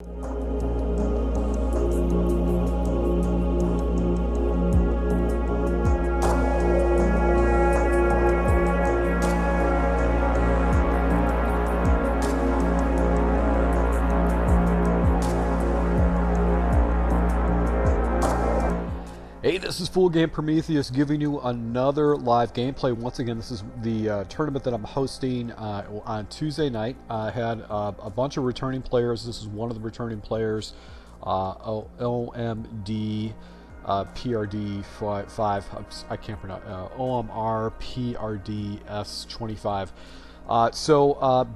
Hey, this is Full Game Prometheus giving you another live gameplay. Once again, this is the tournament that I'm hosting on Tuesday night. I had a bunch of returning players. This is one of the returning players, OMD PRD 5. I can't pronounce OMR PRD S25.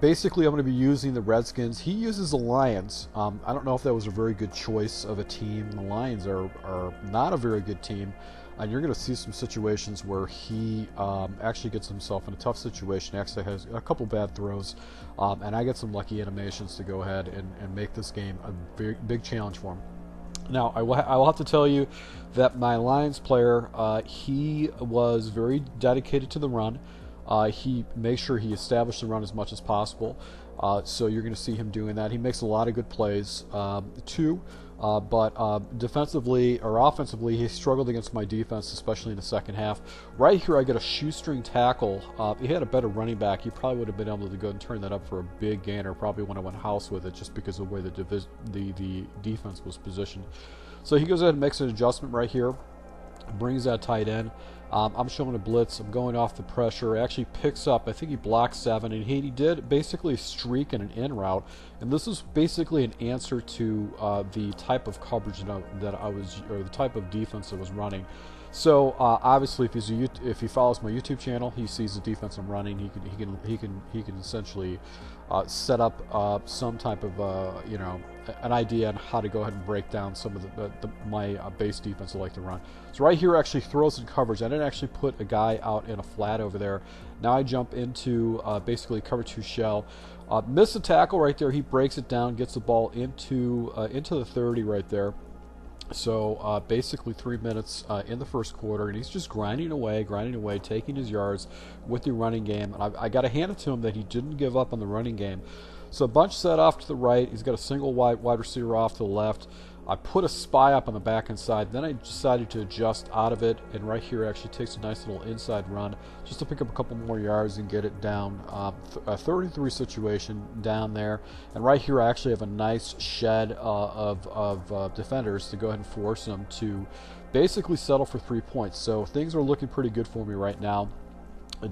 Basically, I'm going to be using the Redskins. He uses the Lions. I don't know if that was a very good choice of a team. The Lions are not a very good team, and you're going to see some situations where he actually gets himself in a tough situation. Actually has a couple bad throws, and I get some lucky animations to go ahead and make this game a big challenge for him. Now, I will have to tell you that my Lions player, he was very dedicated to the run. He makes sure he established the run as much as possible, so you're going to see him doing that. He makes a lot of good plays too, but defensively or offensively, he struggled against my defense, especially in the second half. Right here, I get a shoestring tackle. He had a better running back. He probably would have been able to go and turn that up for a big gainer. Probably when I went house with it, just because of the way the defense was positioned. So he goes ahead and makes an adjustment right here, brings that tight end. I'm showing a blitz. I'm going off the pressure. He actually picks up. I think he blocked 7, and he did basically a streak and an in route. And this is basically an answer to the type of coverage that I was, or the type of defense I was running. So obviously, if he follows my YouTube channel, he sees the defense I'm running. He can essentially set up some type of an idea on how to go ahead and break down some of my base defense I like to run. So right here actually throws in coverage. I didn't actually put a guy out in a flat over there. Now I jump into basically cover 2 shell. Miss a tackle right there. He breaks it down, gets the ball into the 30 right there. So basically 3 minutes in the first quarter, and he's just grinding away, taking his yards with the running game. And I got to hand it to him that he didn't give up on the running game. So a bunch set off to the right. He's got a single wide receiver off to the left. I put a spy up on the back inside. Then I decided to adjust out of it, and right here actually takes a nice little inside run just to pick up a couple more yards and get it down. A 33 situation down there, and right here I actually have a nice shed of defenders to go ahead and force them to basically settle for 3 points. So things are looking pretty good for me right now.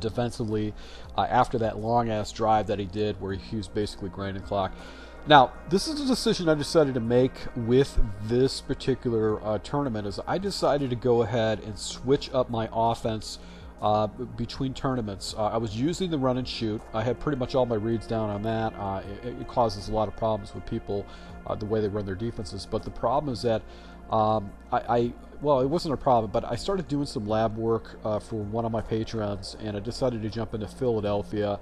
Defensively, after that long-ass drive that he did where he was basically grinding the clock. Now, this is a decision I decided to make with this particular tournament, is I decided to go ahead and switch up my offense between tournaments. I was using the run and shoot. I had pretty much all my reads down on that. It causes a lot of problems with people, the way they run their defenses. But the problem is that well, it wasn't a problem, but I started doing some lab work for one of my patrons, and I decided to jump into Philadelphia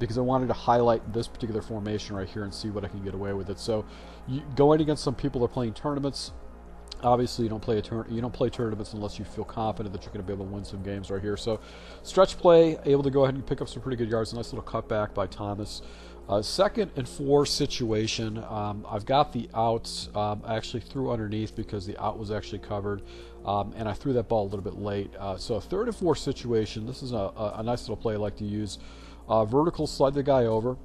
because I wanted to highlight this particular formation right here and see what I can get away with it. So, going against some people that are playing tournaments, obviously you don't play tournaments unless you feel confident that you're going to be able to win some games right here. So, stretch play, able to go ahead and pick up some pretty good yards. A nice little cutback by Thomas. 2nd and 4 situation, I've got the outs. I actually threw underneath because the out was actually covered, and I threw that ball a little bit late. So a 3rd and 4 situation, this is a nice little play I like to use. Vertical, slide the guy over,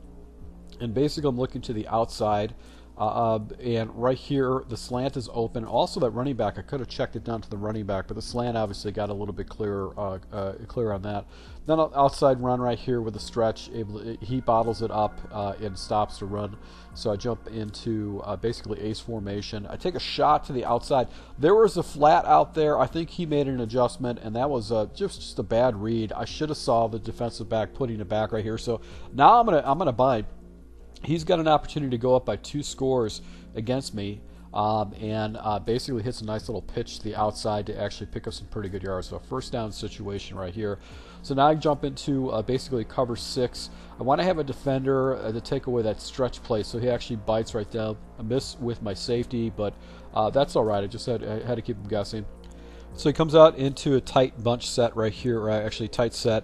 and basically I'm looking to the outside. And right here, the slant is open. Also, that running back, I could have checked it down to the running back, but the slant obviously got a little bit clearer on that. Then outside run right here with the stretch, he bottles it up and stops the run. So I jump into basically ace formation. I take a shot to the outside. There was a flat out there. I think he made an adjustment, and that was just a bad read. I should have saw the defensive back putting it back right here. So now I'm gonna bind. He's got an opportunity to go up by 2 scores against me, and basically hits a nice little pitch to the outside to actually pick up some pretty good yards. So a 1st down situation right here. So now I jump into basically cover 6. I want to have a defender to take away that stretch play, so he actually bites right down. I miss with my safety, but that's all right. I just had to keep him guessing. So he comes out into a tight bunch set right here, or actually tight set.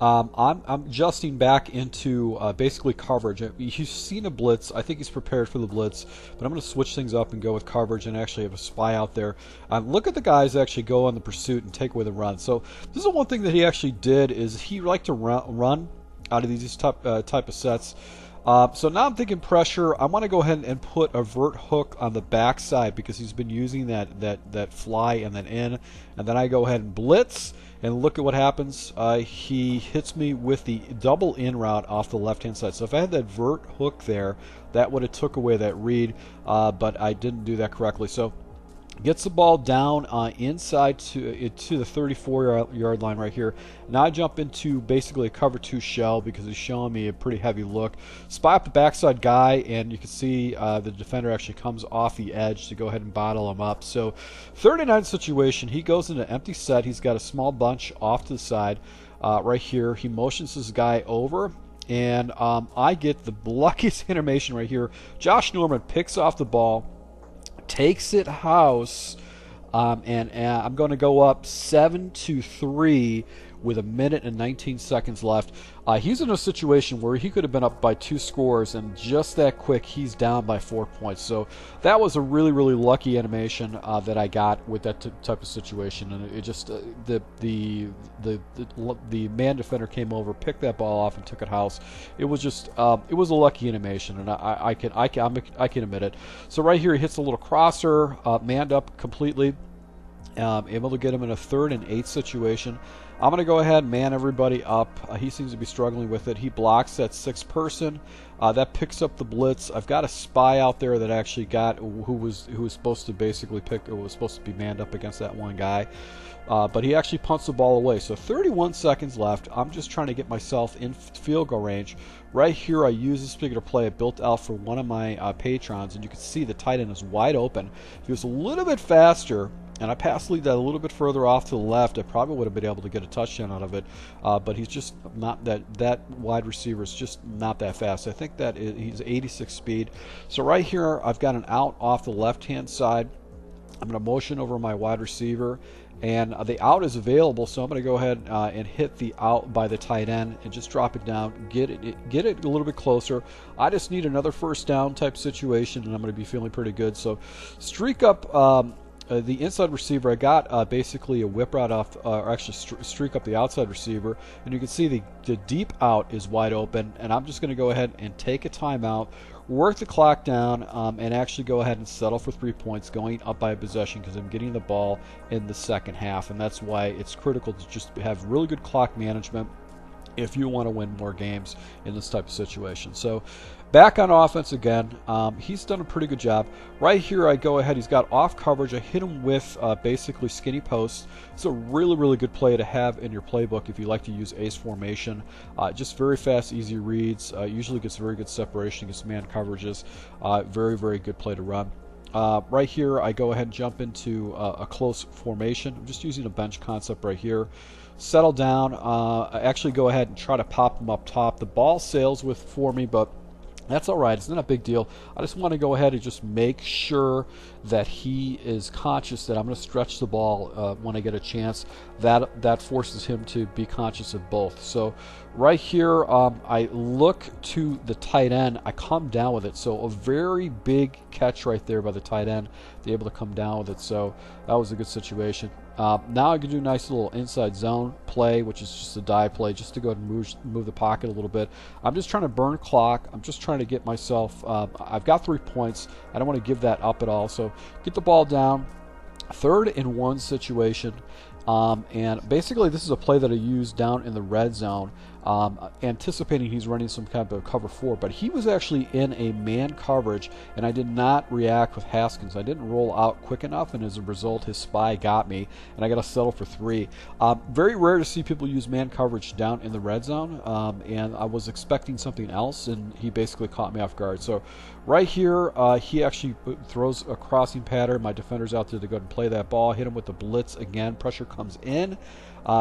I'm adjusting back into basically coverage. He's seen a blitz. I think he's prepared for the blitz, but I'm going to switch things up and go with coverage and actually have a spy out there. Look at the guys actually go on the pursuit and take away the run. So this is one thing that he actually did is he liked to run out of these type of sets. So now I'm thinking pressure. I want to go ahead and put a vert hook on the backside because he's been using that fly and then in, and then I go ahead and blitz. And look at what happens. He hits me with the double in route off the left-hand side. So if I had that vert hook there, that would have took away that read, but I didn't do that correctly. So gets the ball down inside to the 34-yard line right here. Now I jump into basically a cover 2 shell because he's showing me a pretty heavy look. Spy up the backside guy, and you can see the defender actually comes off the edge to go ahead and bottle him up. So 39 situation, he goes into empty set. He's got a small bunch off to the side right here. He motions this guy over. And I get the luckiest animation right here. Josh Norman picks off the ball, takes it house, and I'm going to go up 7-3 with 1 minute and 19 seconds left. He's in a situation where he could have been up by 2 scores, and just that quick, he's down by 4 points. So that was a really, really lucky animation that I got with that type of situation, and it just the man defender came over, picked that ball off, and took it house. It was just it was a lucky animation, and I can admit it. So right here, he hits a little crosser, manned up completely. Able to get him in a 3rd and 8 situation. I'm going to go ahead and man everybody up. He seems to be struggling with it. He blocks that 6th person. That picks up the blitz. I've got a spy out there that actually got who was supposed to basically was supposed to be manned up against that one guy. But he actually punts the ball away. So 31 seconds left. I'm just trying to get myself in field goal range. Right here, I use this particular play I built out for one of my patrons, and you can see the tight end is wide open. If he was a little bit faster, and I passed lead that a little bit further off to the left, I probably would have been able to get a touchdown out of it. But he's just not that wide receiver is just not that fast. I think that he's 86 speed. So right here, I've got an out off the left-hand side. I'm going to motion over my wide receiver, and the out is available, so I'm going to go ahead and hit the out by the tight end and just drop it down, get it a little bit closer. I just need another first down type situation, and I'm going to be feeling pretty good. So streak up the inside receiver. I got basically a whip route off, or actually streak up the outside receiver, and you can see the deep out is wide open, and I'm just going to go ahead and take a timeout, work the clock down, and actually go ahead and settle for 3 points going up by a possession because I'm getting the ball in the second half, and that's why it's critical to just have really good clock management if you want to win more games in this type of situation. So back on offense again. He's done a pretty good job. Right here I go ahead. He's got off coverage. I hit him with basically skinny post. It's a really, really good play to have in your playbook if you like to use ace formation. Just very fast, easy reads. Usually gets very good separation against man coverages. Very, very good play to run. Right here I go ahead and jump into a close formation. I'm just using a bench concept right here. Settle down. I actually go ahead and try to pop him up top. The ball sails for me, but that's all right. It's not a big deal. I just want to go ahead and just make sure that he is conscious that I'm going to stretch the ball when I get a chance. That forces him to be conscious of both. So right here, I look to the tight end. I come down with it. So a very big catch right there by the tight end. They're able to come down with it. So that was a good situation. Now I can do a nice little inside zone play, which is just a dive play, just to go ahead and move the pocket a little bit. I'm just trying to burn clock. I'm just trying to get myself, I've got 3 points. I don't want to give that up at all. So get the ball down. 3rd and 1 situation. And basically this is a play that I use down in the red zone, anticipating he's running some kind of cover 4, but he was actually in a man coverage, and I did not react with Haskins. I didn't roll out quick enough, and as a result his spy got me, and I got to settle for 3. Very rare to see people use man coverage down in the red zone, and I was expecting something else, and he basically caught me off guard. So right here, he actually throws a crossing pattern. My defender's out there to go ahead and play that ball, hit him with the blitz again. Pressure comes in.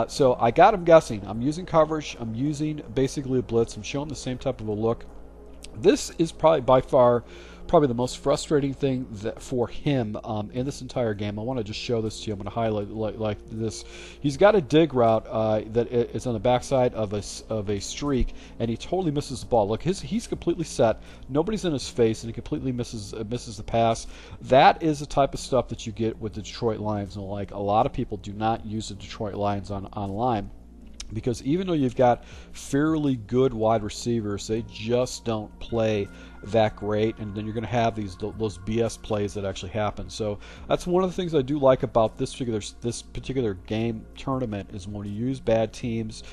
So I got him guessing. I'm using coverage. I'm using basically a blitz. I'm showing the same type of a look. This is probably by far probably the most frustrating thing for him in this entire game. I want to just show this to you. I'm going to highlight like this. He's got a dig route that is on the backside of a streak, and he totally misses the ball. Look, he's completely set. Nobody's in his face, and he completely misses the pass. That is the type of stuff that you get with the Detroit Lions. And like, a lot of people do not use the Detroit Lions online, because even though you've got fairly good wide receivers, they just don't play that great, and then you're going to have those BS plays that actually happen. So that's one of the things I do like about this particular game tournament, is when you use bad teams,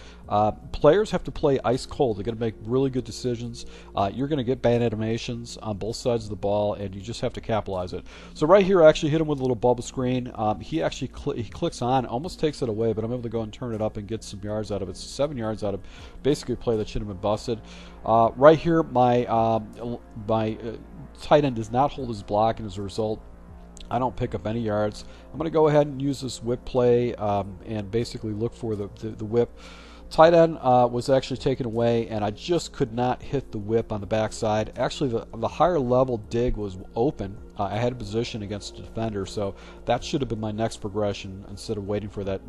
players have to play ice cold. They're going to make really good decisions. You're going to get bad animations on both sides of the ball, and you just have to capitalize it. So right here, I actually hit him with a little bubble screen. He actually he clicks on, almost takes it away, but I'm able to go and turn it up and get some yards out of it. 7 yards out of basically a play that should have been busted. Right here, my tight end does not hold his block, and as a result, I don't pick up any yards. I'm going to go ahead and use this whip play and basically look for the whip. Tight end was actually taken away, and I just could not hit the whip on the backside. Actually, the higher level dig was open. I had a position against the defender, so that should have been my next progression instead of waiting for that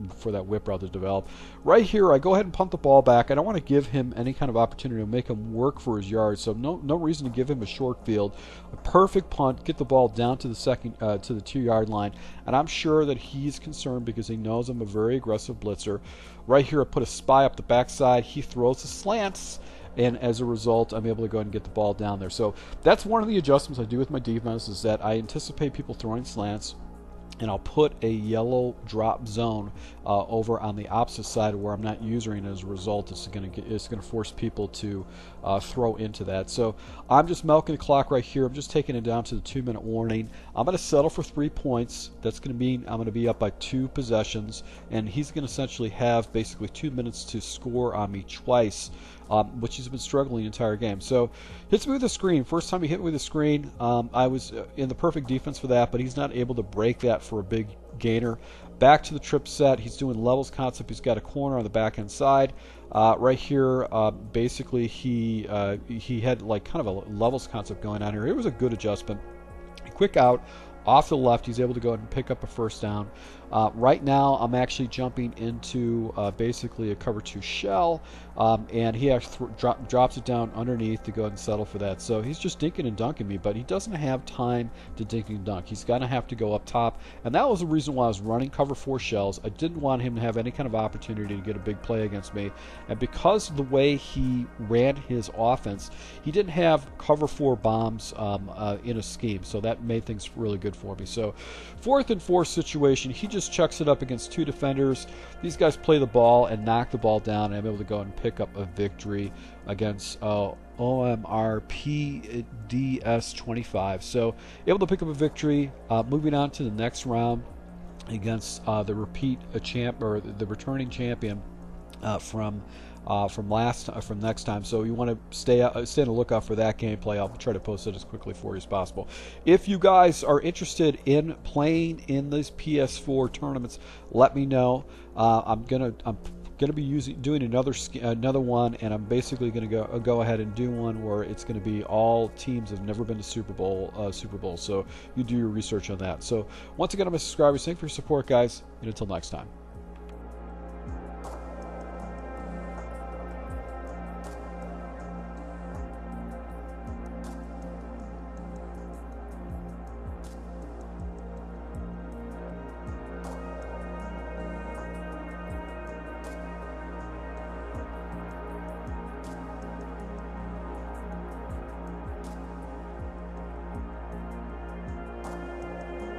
whip route to develop. Right here, I go ahead and punt the ball back. I don't want to give him any kind of opportunity to make him work for his yards, so no reason to give him a short field. A perfect punt, get the ball down to the 2-yard line, and I'm sure that he's concerned because he knows I'm a very aggressive blitzer. Right here, I put a spy up the backside. He throws the slants, and as a result, I'm able to go ahead and get the ball down there. So that's one of the adjustments I do with my defense, is that I anticipate people throwing slants, and I'll put a yellow drop zone over on the opposite side where I'm not using it. As a result, it's going to force people to throw into that. So I'm just milking the clock right here. I'm just taking it down to the 2-minute warning. I'm going to settle for 3 points. That's going to mean I'm going to be up by 2 possessions, and he's going to essentially have basically 2 minutes to score on me twice, which he's been struggling the entire game. So hits me with a screen. First time he hit me with a screen, I was in the perfect defense for that, but he's not able to break that for a big gainer. Back to the trip set. He's doing levels concept. He's got a corner on the back end side. Right here, basically he had like kind of a levels concept going on here. It was a good adjustment. Quick out. Off the left, he's able to go ahead and pick up a first down. Right now, I'm actually jumping into basically a cover 2 shell, and he actually drops it down underneath to go ahead and settle for that. So he's just dinking and dunking me, but he doesn't have time to dink and dunk. He's going to have to go up top, and that was the reason why I was running cover 4 shells. I didn't want him to have any kind of opportunity to get a big play against me, and because of the way he ran his offense, he didn't have cover 4 bombs in a scheme, so that made things really good for me. So 4th and 4 situation, he just chucks it up against 2 defenders. These guys play the ball and knock the ball down, and I'm able to go and pick up a victory against OMRPDS 25. So able to pick up a victory. Moving on to the next round against the returning champion from next time. So you want to stay on the lookout for that gameplay. I'll try to post it as quickly for you as possible. If you guys are interested in playing in these PS4 tournaments, let me know. I'm gonna be doing another one, and I'm basically gonna go ahead and do one where it's gonna be all teams that have never been to Super Bowl. So you do your research on that. So once again, I'm a subscriber. Thank you for your support, guys, and until next time.